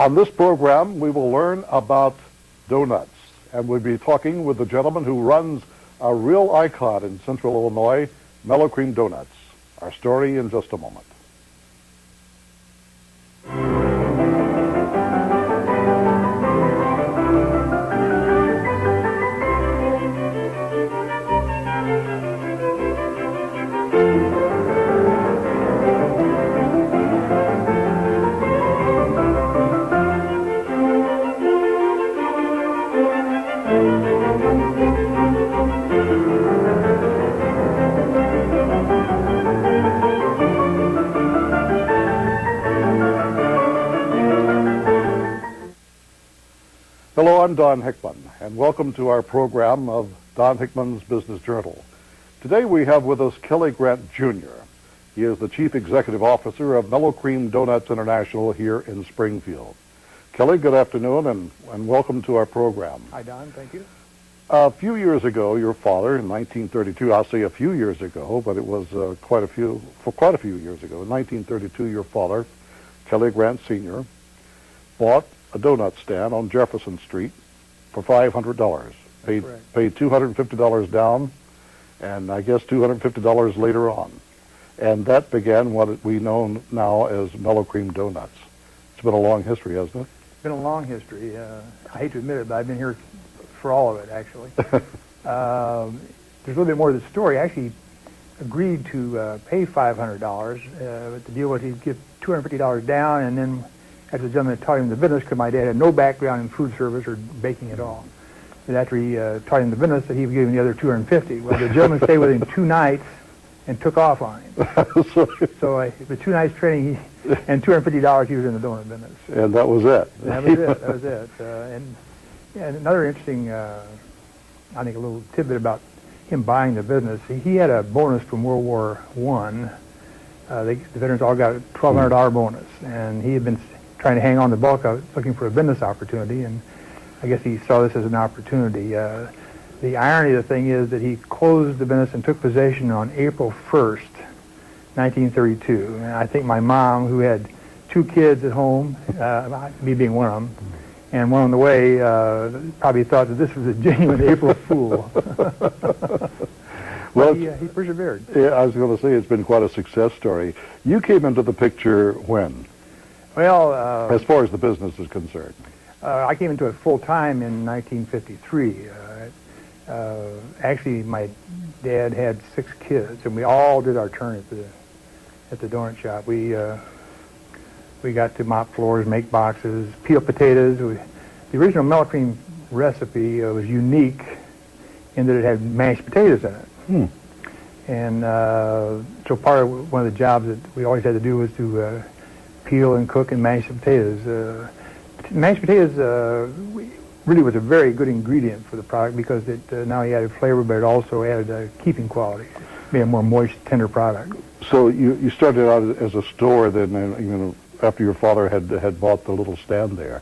On this program, we will learn about donuts, and we'll be talking with the gentleman who runs a real icon in Central Illinois, Mel-O-Cream Donuts. Our story in just a moment. Hello, I'm Don Hickman, and welcome to our program of Don Hickman's Business Journal. Today we have with us Kelly Grant Jr. He is the Chief Executive Officer of Mel-O-Cream Donuts International here in Springfield. Kelly, good afternoon, and welcome to our program. Hi, Don. Thank you. A few years ago, your father, in 1932, I'll say a few years ago, but it was quite a few years ago. In 1932, your father, Kelly Grant Sr., bought a donut stand on Jefferson Street for $500. Paid $250 down, and I guess $250 later on. And that began what we know now as Mel-O-Cream Donuts. It's been a long history, hasn't it? It's been a long history. I hate to admit it, but I've been here for all of it, actually. There's a little bit more to the story. I actually agreed to pay $500, but the deal was he'd give $250 down, and then after the gentleman taught him the business, because my dad had no background in food service or baking at all. And after he taught him the business, that he would give him the other $250. Well, the gentleman stayed with him 2 nights and took off on him. So with 2 nights training and $250, he was in the donut business. And that was it. That was it. That was it. And another interesting, I think, a little tidbit about him buying the business. He had a bonus from World War I. The veterans all got a $1,200 bonus, and he had been trying to hang on the bulk of it, looking for a business opportunity, and I guess he saw this as an opportunity. The irony of the thing is that he closed the business and took possession on April 1st, 1932. And I think my mom, who had 2 kids at home, me being one of them, and one on the way, probably thought that this was a genuine April Fool. Well, he persevered. Yeah, I was going to say it's been quite a success story. You came into the picture when? Well, as far as the business is concerned, I came into it full time in 1953. Actually, my dad had 6 kids, and we all did our turn at the donut shop. We got to mop floors, make boxes, peel potatoes. The original Mel-O-Cream recipe was unique in that it had mashed potatoes in it. And so part of one of the jobs that we always had to do was to peel and cook and mash the potatoes. Mashed potatoes really was a very good ingredient for the product because it not only added flavor, but it also added keeping quality. Made a more moist, tender product. So you started out as a store then, after your father had bought the little stand there,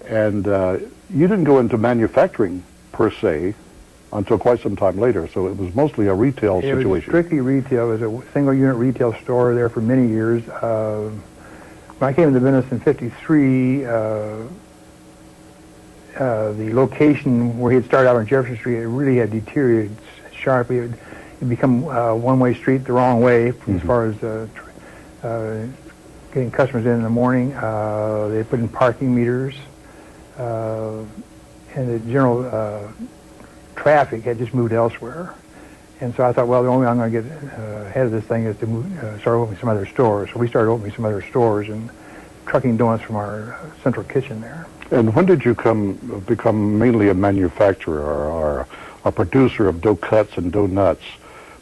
and you didn't go into manufacturing per se until quite some time later. So it was mostly a retail situation. It was strictly retail. It was a single unit retail store there for many years. When I came into business in '53, the location where he had started out on Jefferson Street, it really had deteriorated sharply. It had become a one-way street the wrong way as far as getting customers in the morning. They put in parking meters, and the general traffic had just moved elsewhere. And so I thought, well, the only way I'm going to get ahead of this thing is to start opening some other stores. So we started opening some other stores and trucking donuts from our central kitchen there. And when did you become mainly a manufacturer or a producer of dough cuts and donuts?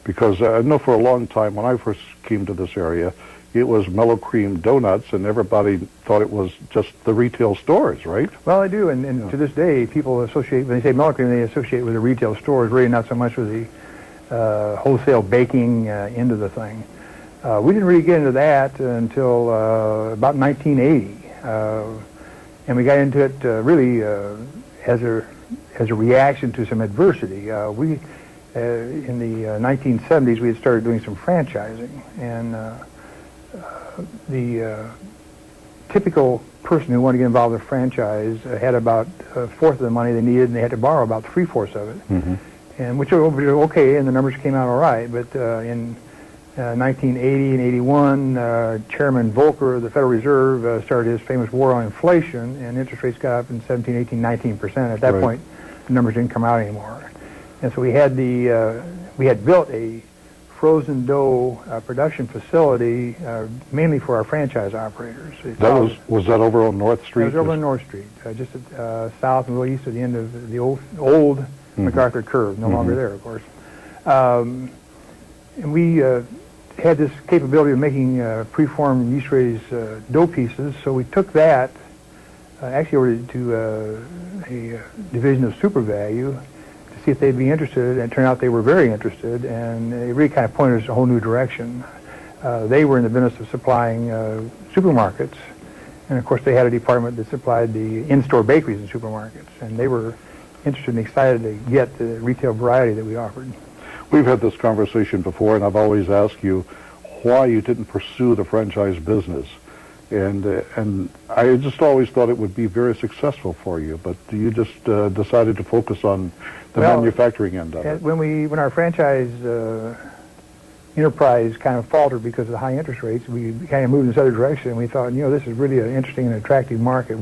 Because I know for a long time when I first came to this area, it was Mel-O-Cream Donuts, and everybody thought it was just the retail stores, right? Well, they do, and to this day, people associate, when they say Mel-O-Cream, they associate with the retail stores, really not so much with the wholesale baking end of the thing. We didn't really get into that until about 1980, and we got into it really as a reaction to some adversity. In the 1970s, we had started doing some franchising, and the typical person who wanted to get involved in a franchise had about a fourth of the money they needed, and they had to borrow about three-fourths of it, and which was okay, and the numbers came out all right. But in 1980 and 81, Chairman Volcker of the Federal Reserve started his famous war on inflation, and interest rates got up in 17, 18, 19%. At that point, the numbers didn't come out anymore, and so we had built a frozen dough production facility mainly for our franchise operators. Was that over on North Street? It was over on North Street, just south and a little east of the end of the old MacArthur curve, no longer there, of course. And we had this capability of making preformed yeast-raised dough pieces, so we took that actually over to a division of Super Value to see if they'd be interested, and it turned out they were very interested, and it really kind of pointed us in a whole new direction. They were in the business of supplying supermarkets, and of course they had a department that supplied the in-store bakeries and supermarkets, and they were interested and excited to get the retail variety that we offered. We've had this conversation before, and I've always asked you why you didn't pursue the franchise business. And I just always thought it would be very successful for you, but you just decided to focus on the manufacturing end of it. When our franchise enterprise kind of faltered because of the high interest rates, we kind of moved in this other direction, and we thought, this is really an interesting and attractive market.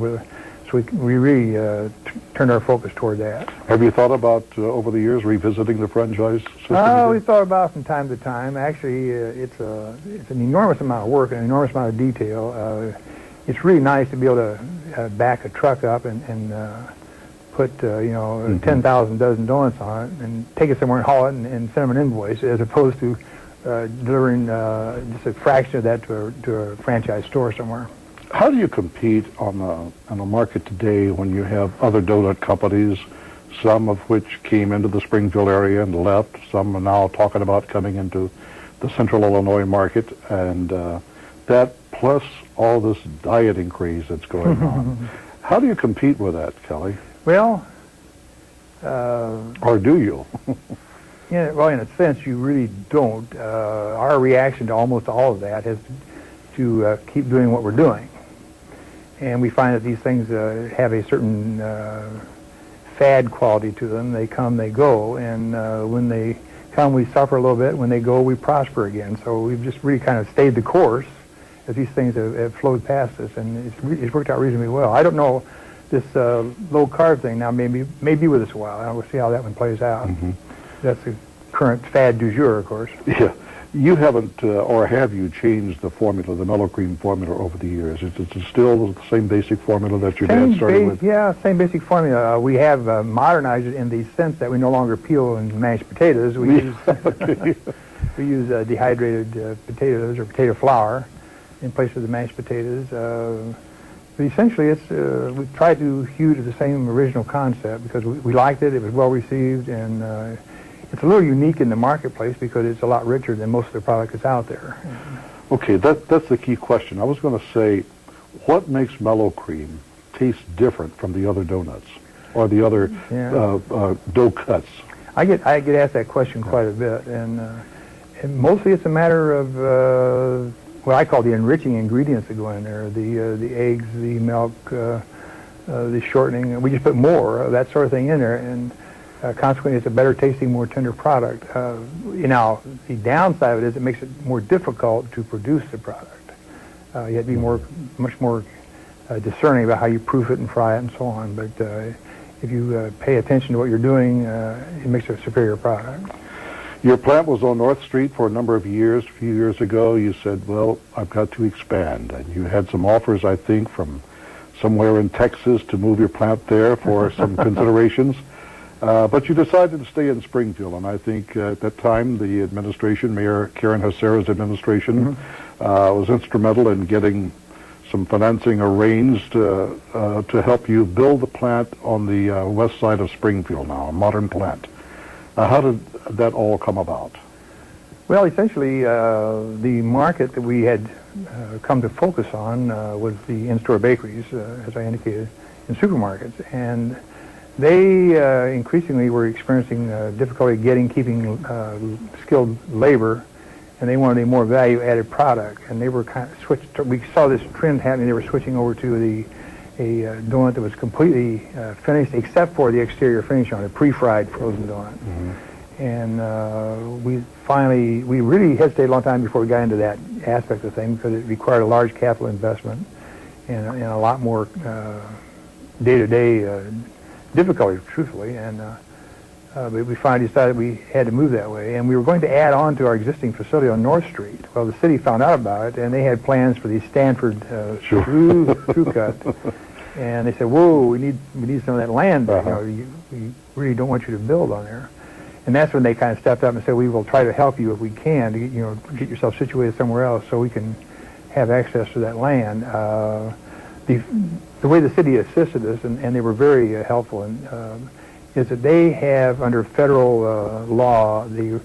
So we really turned our focus toward that. Have you thought about, over the years, revisiting the franchise system? We thought about it from time to time. Actually, it's an enormous amount of work and an enormous amount of detail. It's really nice to be able to back a truck up and put 10,000 dozen donuts on it and take it somewhere and haul it and send them an invoice, as opposed to delivering just a fraction of that to a franchise store somewhere. How do you compete on a market today when you have other donut companies, some of which came into the Springfield area and left, some are now talking about coming into the Central Illinois market, and that plus all this dieting craze that's going on. How do you compete with that, Kelly? Well, or do you? Yeah, well, in a sense, you really don't. Our reaction to almost all of that is to keep doing what we're doing. And we find that these things have a certain fad quality to them. They come, they go, and when they come, we suffer a little bit. When they go, we prosper again. So we've just really kind of stayed the course as these things have flowed past us, and it's worked out reasonably well. I don't know, this low-carb thing now may be with us a while. And we'll see how that one plays out. That's the current fad du jour, of course. Yeah. You haven't, or have you changed the formula, the Mel-O-Cream formula, over the years? Is it still the same basic formula that your dad started with? Yeah, same basic formula. We have modernized it in the sense that we no longer peel and mash potatoes. We use dehydrated potatoes or potato flour in place of the mashed potatoes. But essentially, we tried to hew to the same original concept because we liked it. It was well received, and it's a little unique in the marketplace because it's a lot richer than most of the product that's out there. Okay, that's the key question. I was going to say, what makes Mel-O-Cream taste different from the other donuts or the other dough cuts? I get asked that question quite a bit, and mostly it's a matter of what I call the enriching ingredients that go in there: the eggs, the milk, the shortening. We just put more of that sort of thing in there, and consequently, it's a better tasting, more tender product. Now, the downside of it is it makes it more difficult to produce the product. You have to be much more discerning about how you proof it and fry it and so on. But if you pay attention to what you're doing, it makes it a superior product. Your plant was on North Street for a number of years. A few years ago, you said, well, I've got to expand. And you had some offers, I think, from somewhere in Texas to move your plant there for some considerations. But you decided to stay in Springfield, and I think at that time the administration, Mayor Karen Hasara's administration, was instrumental in getting some financing arranged to help you build the plant on the west side of Springfield now, a modern plant. How did that all come about? Well, essentially, the market that we had come to focus on was the in-store bakeries, as I indicated, in supermarkets, and they increasingly were experiencing difficulty keeping skilled labor and they wanted a more value-added product, and they were kind of switched. We saw this trend happening. They were switching over to a donut that was completely finished, except for the exterior finish on it, pre-fried frozen donut. And we really hesitated a long time before we got into that aspect of things, because it required a large capital investment and a lot more day-to-day difficulties, truthfully. And but we finally decided we had to move that way, and we were going to add on to our existing facility on North Street. Well, the city found out about it, and they had plans for the Stanford through cut, and they said, "Whoa, we need some of that land. We really don't want you to build on there." And that's when they kind of stepped up and said, "We will try to help you if we can to get yourself situated somewhere else so we can have access to that land." The way the city assisted us, and they were very helpful, is that they have, under federal law, the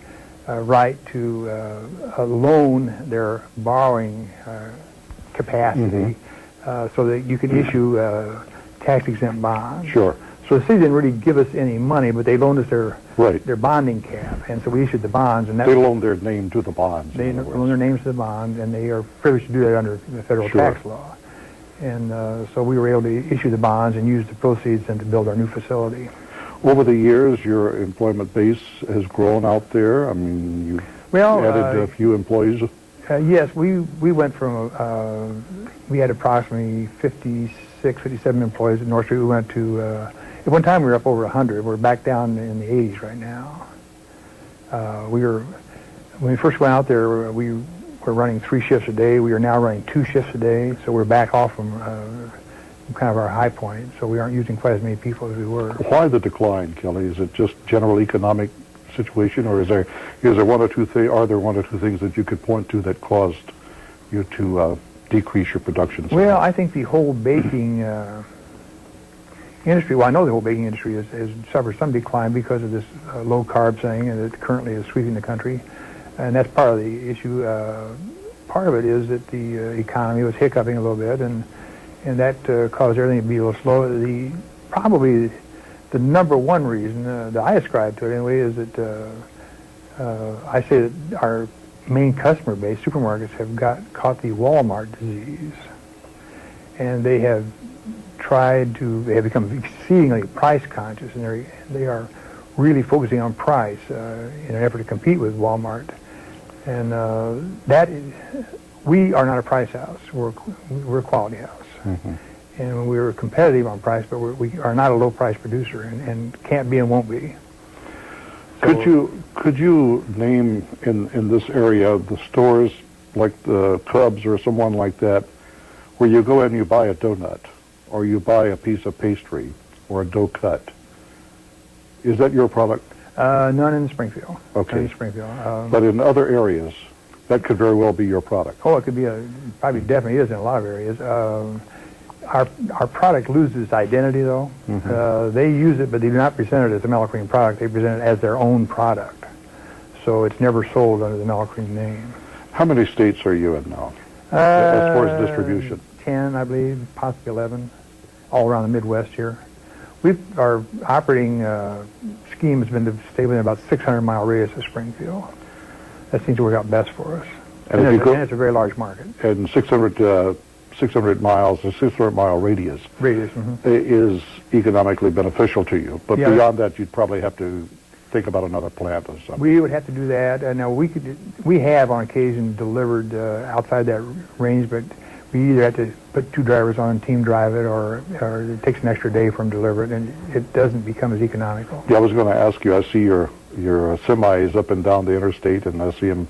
right to loan their borrowing capacity so that you can issue tax-exempt bonds. Sure. So the city didn't really give us any money, but they loaned us their bonding cap, and so we issued the bonds. And they loaned their name to the bonds. They loaned their names to the bond, and they are privileged to do that under the federal tax law. And so we were able to issue the bonds and use the proceeds and to build our new facility. Over the years, your employment base has grown out there. I mean, you added a few employees. Yes, we went from, we had approximately 56, 57 employees at North Street. We went to, at one time we were up over 100. We're back down in the 80s right now. When we first went out there, we were running 3 shifts a day. We are now running 2 shifts a day, so we're back off from kind of our high point, so we aren't using quite as many people as we were. Why the decline, Kelly? Is it just general economic situation, or are there one or two things that you could point to that caused you to decrease your production? Well, I think the whole baking industry, well, I know the whole baking industry has suffered some decline because of this low-carb thing that currently is sweeping the country, and that's part of the issue. Part of it is that the economy was hiccuping a little bit, and that caused everything to be a little slow. Probably the number one reason that I ascribe to it anyway is that I say that our main customer base, supermarkets, have caught the Walmart disease, and they have become exceedingly price conscious, and they are really focusing on price in an effort to compete with Walmart. And we are not a price house. We're a quality house. And we're competitive on price, but we are not a low-price producer, and can't be and won't be. So, could you name in this area the stores like the Cubs or someone like that, where you go in and you buy a donut, or you buy a piece of pastry, or a dough cut? Is that your product? None in Springfield. Okay. None in Springfield. But in other areas, that could very well be your product. Oh, it could be probably definitely is in a lot of areas. Our product loses its identity, though. They use it, but they do not present it as a Mel-O-Cream product. They present it as their own product. So it's never sold under the Mel-O-Cream name. How many states are you in now, as far as distribution? 10, I believe, possibly 11, all around the Midwest here. Our operating scheme has been to stay within about 600-mile radius of Springfield. That seems to work out best for us. And it's a very large market. And 600 miles, a 600-mile radius is economically beneficial to you. But beyond that, you'd probably have to think about another plant or something. We would have to do that. Now, we have on occasion delivered outside that range, but we either have to put 2 drivers on and team drive it, or it takes an extra day for them to deliver it, and it doesn't become as economical. Yeah, I was going to ask you, I see your semis up and down the interstate, and I see them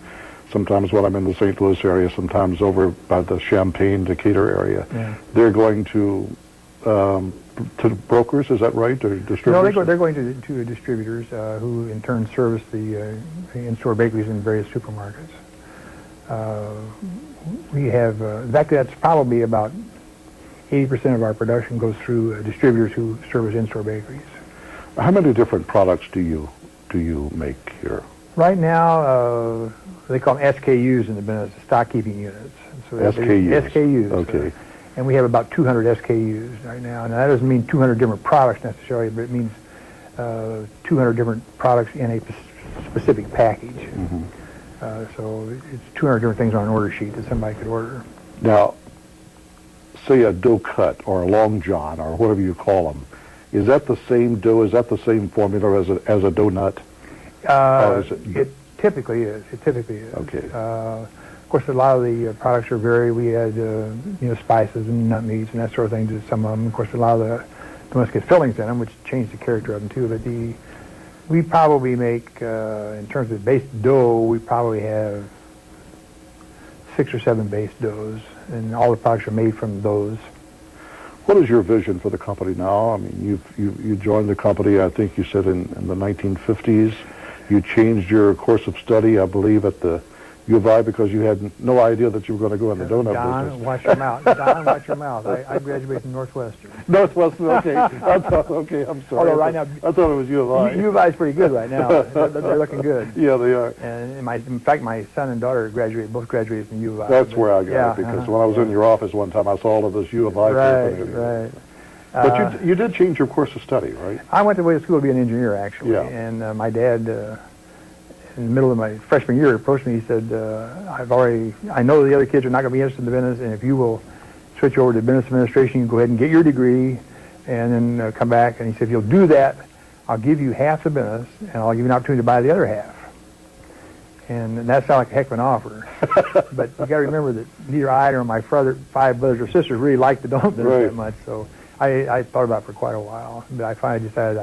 sometimes when I'm in the St. Louis area, sometimes over by the Champaign, Decatur area. Yeah. They're going to brokers, is that right, or distributors? No, they're going to distributors who in turn service the in-store bakeries in various supermarkets. We have, in fact, that's probably about 80% of our production goes through distributors who service in-store bakeries. How many different products do you make here? Right now, they call them SKUs in the business, stock keeping units. So SKUs. SKUs. Okay. And we have about 200 SKUs right now. Now, that doesn't mean 200 different products necessarily, but it means 200 different products in a specific package. So it's 200 different things on an order sheet that somebody could order. Now, say a dough cut or a long john or whatever you call them, is that the same dough? Is that the same formula as a donut? It typically is. It typically is. Okay. Of course, a lot of the products are varied. We had spices and nut meats and that sort of thing to some of them. Of course, a lot of the donuts get fillings in them, which change the character of them too. But we probably make, in terms of base dough, we probably have 6 or 7 base doughs, and all the products are made from those. What is your vision for the company now? I mean, you joined the company, I think you said in the 1950s. You changed your course of study, I believe, at the U of I because you had no idea that you were going to go in the donut Don, business. watch your mouth. Don, watch your mouth. I graduated from Northwestern. Northwestern, okay. Okay, I'm sorry. Although right now, I thought it was U of I. U of I is pretty good right now. They're looking good. Yeah, they are. And in fact, my son and daughter both graduated from U of I. That's where I got it, because when I was in your office one time, I saw all of this U of I. Right. But you did change your course of study, right? I went to school to be an engineer, actually. Yeah. And my dad, in the middle of my freshman year, approached me. He said, I know the other kids are not going to be interested in the business, and if you will switch over to business administration, you can go ahead and get your degree and then come back. And he said, if you'll do that, I'll give you half the business, and I'll give you an opportunity to buy the other half. And that sounded like a heck of an offer. But you got to remember that neither I nor my 5 brothers or sisters really liked the donut business that much. So I thought about it for quite a while. But I finally decided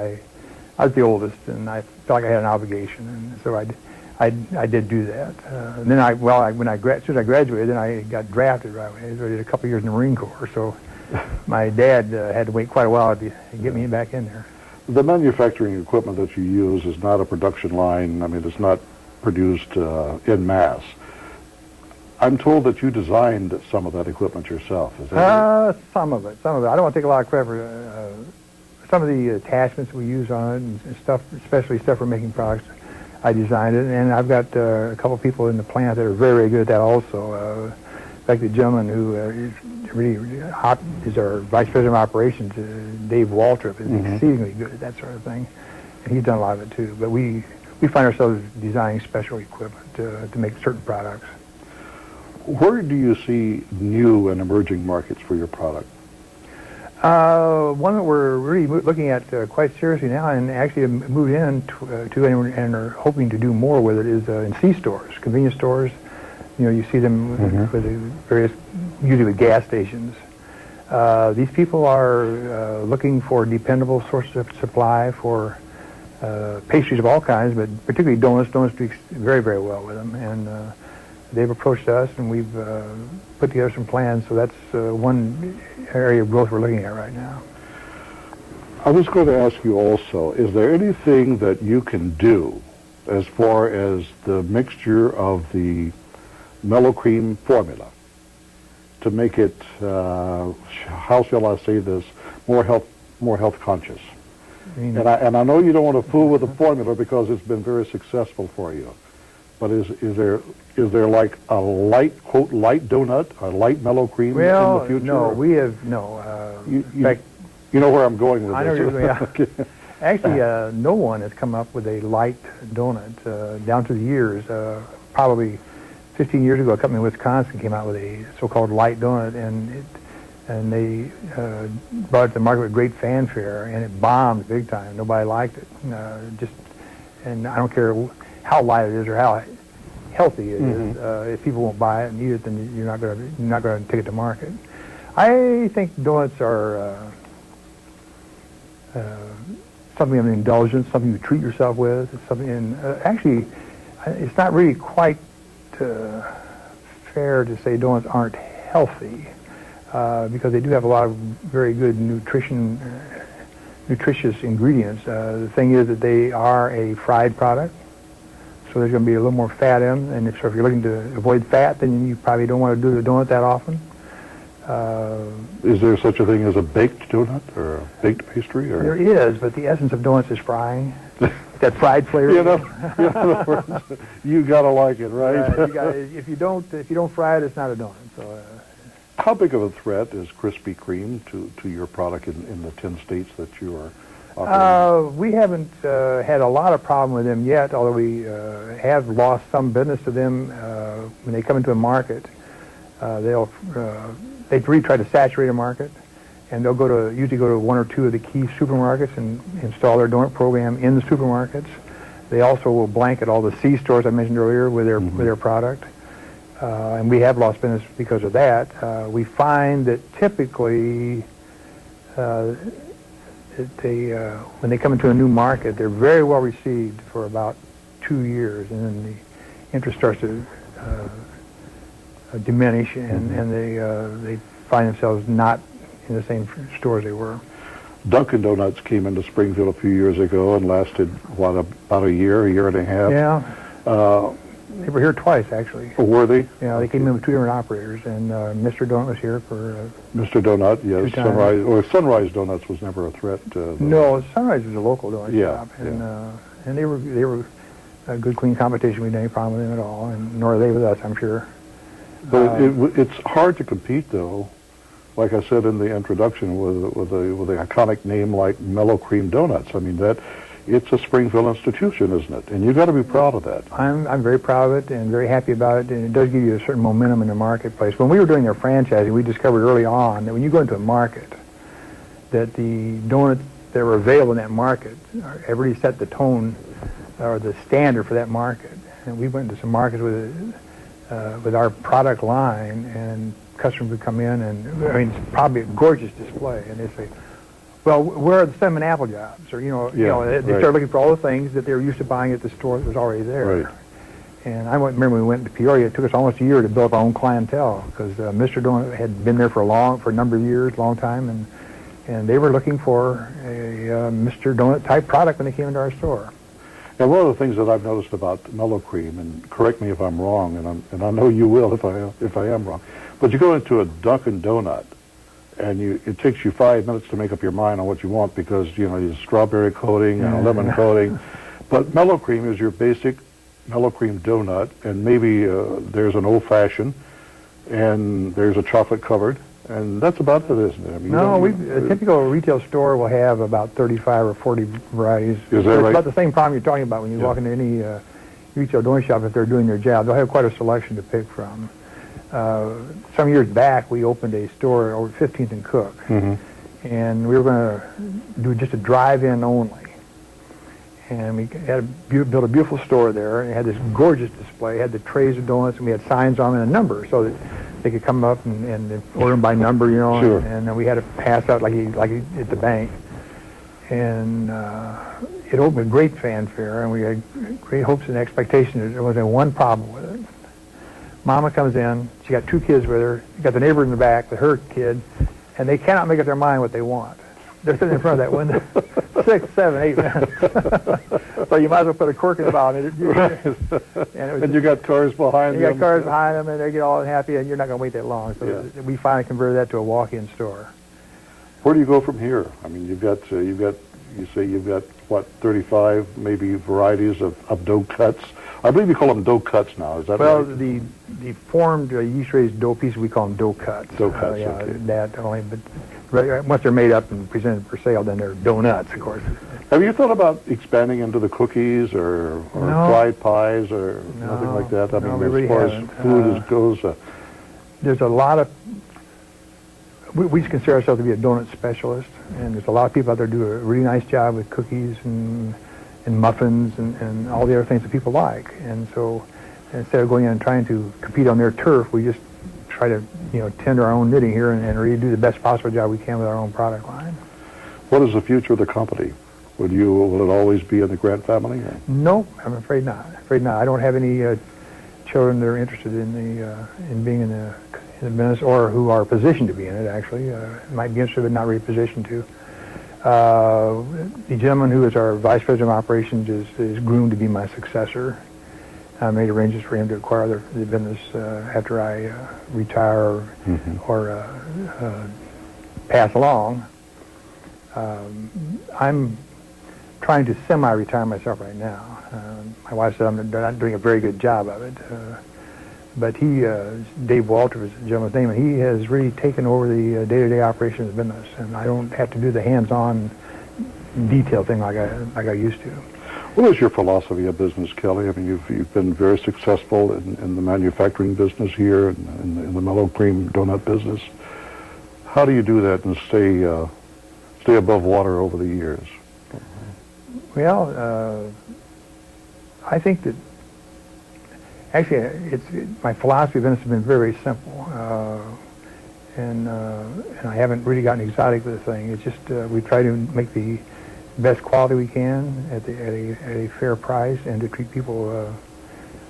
I was the oldest, and I felt like I had an obligation, and so I did do that. And then as soon as I graduated, then I got drafted right away. So I did a couple years in the Marine Corps. So my dad had to wait quite a while to get me back in there. The manufacturing equipment that you use is not a production line. I mean, it's not produced en masse. I'm told that you designed some of that equipment yourself. Is that some of it. I don't want to take a lot of credit for some of the attachments we use on it and stuff, especially stuff for making products. I designed it, and I've got a couple of people in the plant that are very, very good at that also. In fact, the gentleman who is really hot is our Vice President of Operations, Dave Waltrip, is exceedingly good at that sort of thing. And he's done a lot of it too. But we find ourselves designing special equipment to make certain products. Where do you see new and emerging markets for your product? One that we're really looking at quite seriously now, and actually have moved in to and are hoping to do more with it, is in C-stores, convenience stores. You see them with the various, usually with gas stations. These people are looking for dependable sources of supply for pastries of all kinds, but particularly donuts. Donuts do very, very well with them, and they've approached us, and we've put together some plans. So that's one area of growth we're looking at right now. I was going to ask you also, is there anything that you can do as far as the mixture of the Mel-O-Cream formula to make it, how shall I say this, more health conscious? And I know you don't want to fool with the formula because it's been very successful for you. But is there like a light, quote, light donut, a light Mel-O-Cream in the future? No, we have, no. In fact, you know where I'm going with this. I know you're going. Yeah. Actually, no one has come up with a light donut down through the years. Probably 15 years ago, a company in Wisconsin came out with a so-called light donut, and they brought it to the market with great fanfare, and it bombed big time. Nobody liked it. And I don't care how light it is or how healthy it is. If people won't buy it and eat it, then you're not going to take it to market. I think donuts are something of an indulgence, something you treat yourself with. It's something, and actually, it's not really quite fair to say donuts aren't healthy because they do have a lot of very good nutritious ingredients. The thing is that they are a fried product. So there's going to be a little more fat in, and if you're looking to avoid fat, then you probably don't want to do the donut that often. Is there such a thing as a baked donut or a baked pastry? Or? There is, but the essence of donuts is frying. That fried flavor. You gotta like it, right? If you don't fry it, it's not a donut. So. How big of a threat is Krispy Kreme to your product in the 10 states that you are We haven't had a lot of problem with them yet, although we have lost some business to them when they come into a market. They really try to saturate a market, and they'll usually go to one or two of the key supermarkets and install their donut program in the supermarkets. They also will blanket all the C stores I mentioned earlier with their product, and we have lost business because of that. We find that typically when they come into a new market, they're very well received for about 2 years, and then the interest starts to diminish, and they find themselves not in the same stores they were. Dunkin' Donuts came into Springfield a few years ago and lasted, what, about a year and a half? Yeah. They were here twice, actually. Oh, were they? Yeah, they came in with two different operators, and Mr. Donut was here for Mr. Donut, yes. 2 times. Sunrise Donuts was never a threat. No, Sunrise was a local donut shop, yeah. And they were a good, clean competition. We didn't have any problem with them at all, and nor are they with us, I'm sure. But it's hard to compete, though. Like I said in the introduction, with an iconic name like Mel-O-Cream Donuts. I mean, it's a Springfield institution, isn't it? And you've got to be proud of that. I'm very proud of it and very happy about it, and it does give you a certain momentum in the marketplace. When we were doing their franchising, we discovered early on that when you go into a market, that the donuts that were available in that market have really set the tone or the standard for that market. And we went into some markets with our product line, and customers would come in, and I mean, it's probably a gorgeous display, and they say, well, where are the cinnamon apple jobs? Or, they start looking for all the things that they were used to buying at the store that was already there. Right. And I remember when we went to Peoria, it took us almost a year to build up our own clientele, because Mr. Donut had been there for a number of years, long time, and they were looking for a Mr. Donut type product when they came into our store. Now, one of the things that I've noticed about Mel-O-Cream, and correct me if I'm wrong, and I know you will if I am wrong, but you go into a Dunkin' Donut, and it takes you 5 minutes to make up your mind on what you want, because you strawberry coating and a lemon coating. But Mel-O-Cream is your basic Mel-O-Cream donut, and maybe there's an old-fashioned, and there's a chocolate covered, and that's about it, isn't it? I mean, no, a typical retail store will have about 35 or 40 varieties. Is that right? It's about the same problem you're talking about when you walk into any retail donut shop. If they're doing their job, they'll have quite a selection to pick from. Some years back, we opened a store over 15th and Cook, and we were going to do just a drive-in only. And we had built a beautiful store there, and it had this gorgeous display. It had the trays of donuts, and we had signs on them and a number, so that they could come up and order them by number, Sure. and then we had to pass out like at the bank. And it opened with great fanfare, and we had great hopes and expectations. There wasn't one problem with it. Mama comes in, she got 2 kids with her, you got the neighbor in the back with her kid, and they cannot make up their mind what they want. They're sitting in front of that window 6, 7, 8 minutes. So you might as well put a cork in the bottom. And you got cars behind them. You got cars behind them, and they get all happy, and you're not going to wait that long. So we finally converted that to a walk-in store. Where do you go from here? I mean, you say you've got what, 35 maybe varieties of dough cuts. I believe you call them dough cuts now. Is that right? Well, the formed yeast-raised dough pieces, we call them dough cuts. Dough cuts, yeah, okay. That only, but once they're made up and presented for sale, then they're donuts, of course. Have you thought about expanding into the cookies or fried pies or nothing like that? I mean, really as far haven't. as food goes, there's a lot of. We consider ourselves to be a donut specialist, and there's a lot of people out there do a really nice job with cookies and muffins and all the other things that people like. And so instead of going in and trying to compete on their turf, we just try to tend to our own knitting here and really do the best possible job we can with our own product line. What is the future of the company? Will it always be in the Grant family? Or? No, I'm afraid not. I don't have any children that are interested in being in the business, or who are positioned to be in it, actually. Might be interested but not really positioned to. The gentleman who is our vice president of operations is groomed to be my successor. I made arrangements for him to acquire the business after I retire or pass along. I'm trying to semi-retire myself right now. My wife said I'm not doing a very good job of it. But Dave Walter is the gentleman's name, and he has really taken over the day-to-day operation of the business, and I don't have to do the hands-on detailed thing like I used to. What is your philosophy of business, Kelly? I mean, you've been very successful in the manufacturing business here and in the Mel-O-Cream donut business. How do you do that and stay above water over the years? Well, I think that actually my philosophy of business has been very simple, and I haven't really gotten exotic with the thing. It's just we try to make the best quality we can at a fair price, and to treat people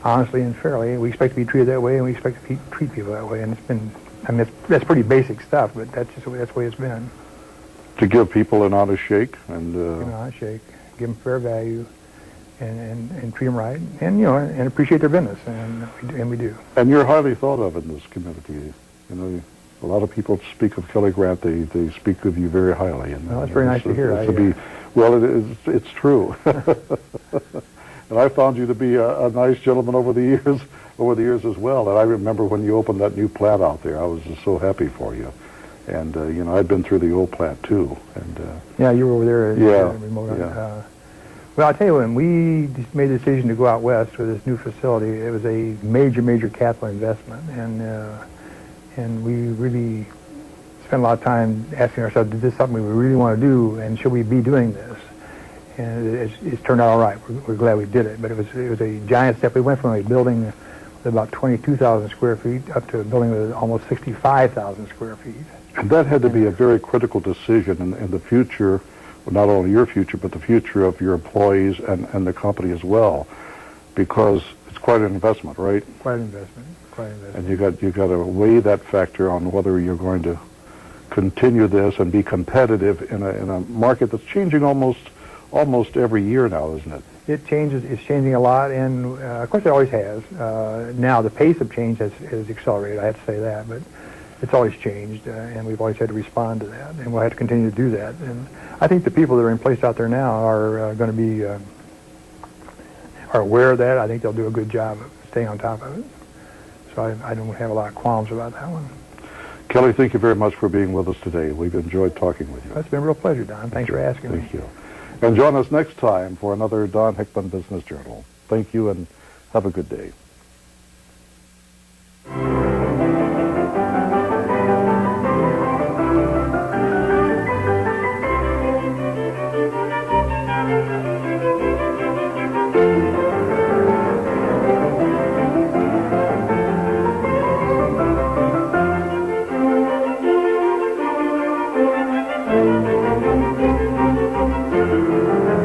honestly and fairly. We expect to be treated that way, and we expect to treat people that way. And it's been, I mean, that's pretty basic stuff, but that's the way it's been. To give people an honest shake and give them an honest shake, give them fair value, and treat them right, and appreciate their business, and we do. And you're highly thought of in this community. You know, a lot of people speak of Kelly Grant. They speak of you very highly. And well, that's very nice to hear. Well, it's true. And I found you to be a nice gentleman over the years as well. And I remember when you opened that new plant out there, I was just so happy for you. And you know, I'd been through the old plant too. And yeah, you were over there. Remote. Yeah. Well, I'll tell you, when we made the decision to go out west with this new facility, it was a major capital investment, and we really spent a lot of time asking ourselves, is this something we really want to do, and should we be doing this? And it's turned out all right. We're glad we did it, but it was a giant step. We went from a building with about 22,000 square feet up to a building with almost 65,000 square feet. And that had to be a very critical decision in the future, well, not only your future, but the future of your employees and the company as well, because it's quite an investment, right? Quite an investment. And you got to weigh that factor on whether you're going to continue this and be competitive in a market that's changing almost every year now, isn't it? It changes. It's changing a lot, and of course it always has. Now the pace of change has accelerated. I have to say that, but it's always changed, and we've always had to respond to that, and we'll have to continue to do that. And I think the people that are in place out there now are going to be are aware of that. I think they'll do a good job of staying on top of it. So I don't have a lot of qualms about that one. Kelly, thank you very much for being with us today. We've enjoyed talking with you. It's been a real pleasure, Don. Thanks for asking me. Thank you. And join us next time for another Don Hickman Business Journal. Thank you, and have a good day.